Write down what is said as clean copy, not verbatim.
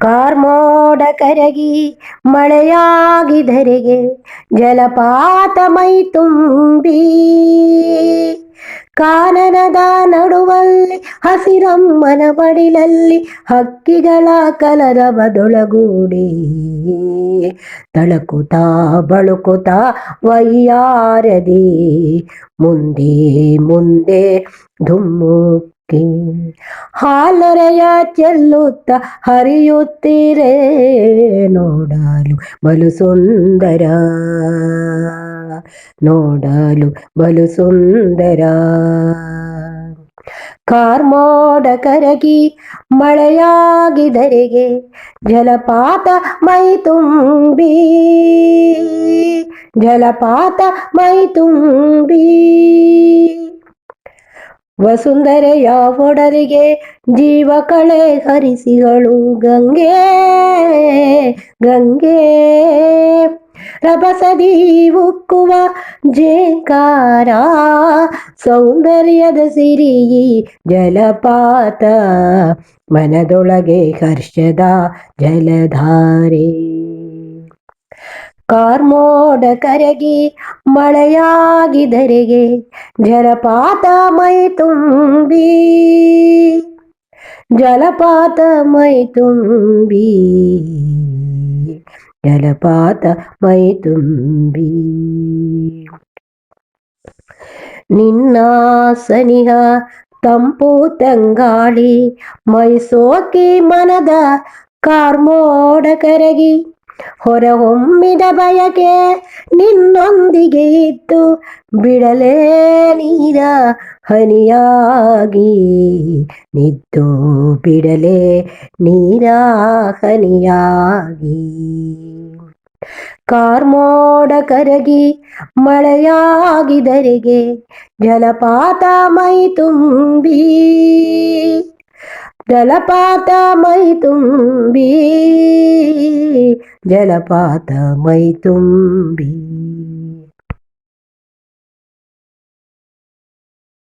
ಕಾರ್ಮೋಡ ಕರಗಿ ಮಳೆಯಾಗಿದರೆಗೆ ಜಲಪಾತ ಮೈ ತುಂಬಿ ಕಾನನದ ನಡುವಲ್ಲಿ ಹಸಿರಮ್ಮನ ಮಡಿಲಲ್ಲಿ ಹಕ್ಕಿಗಳ ಕಲರವದೊಳಗೂಡಿ ತಳಕುತ್ತಾ ಬಳುಕುತ್ತಾ ವಯ್ಯಾರದಿ ಮುಂದೆ ಮುಂದೆ ಧುಮ್ಮುಕ್ಕಿ ಹಾಲರೆಯ ಚೆಲ್ಲುತ್ತ ಹರಿಯುತ್ತೀರೆ ನೋಡಲು ಬಲು ಸುಂದರ, ನೋಡಲು ಬಲು ಸುಂದರ. ಕಾರ್ಮೋಡ ಕರಗಿ ಮಳೆಯಾಗಿದರೆಗೆ ಜಲಪಾತ ಮೈ ತುಂಬಿ, ಜಲಪಾತ ಮೈ ತುಂಬಿ ವಸುಂಧರೆಯ ಒಡಲಿಗೆ ಜೀವ ಕಳೆ ಹರಿಸಿಗಳು ಗಂಗೆ, ಗಂಗೆ ರಭಸದಿ ಉಕ್ಕುವ ಜೇಕಾರ ಸೌಂದರ್ಯದ ಸಿರಿ ಜಲಪಾತ ಮನದೊಳಗೆ ಹರ್ಷದ ಜಲಧಾರೆ. ಕಾರ್ಮೋಡ ಕರಗಿ ಮಳೆಯಾಗಿದರೆಗೆ ಜಲಪಾತ ಮೈ ತುಂಬಿ, ಜಲಪಾತ ಮೈ ತುಂಬಿ, ಜಲಪಾತ ಮೈ ತುಂಬಿ. ನಿನ್ನ ಸನಿಹ ತಂಪು ತಂಗಾಳಿ ಮೈ ಸೋಕಿ ಮನದ ಕಾರ್ಮೋಡ ಕರಗಿ ಹೊರಹೊಮ್ಮಿದ ಬಯಕೆ ನಿನ್ನೊಂದಿಗೆ ಇದ್ದು ಬಿಡಲೇ ನೀರ ಹನಿಯಾಗಿ, ನಿದ್ದು ಬಿಡಲೇ ನೀರ ಹನಿಯಾಗಿ. ಕಾರ್ಮೋಡ ಕರಗಿ ಮಳೆಯಾಗಿದರೆಗೆ ಜಲಪಾತ ಮೈ ತುಂಬಿ, ಜಲಪಾತ ಮೈ ತುಂಬಿ, ಜಲಪಾತ ಮೈ ತುಂಬಿ.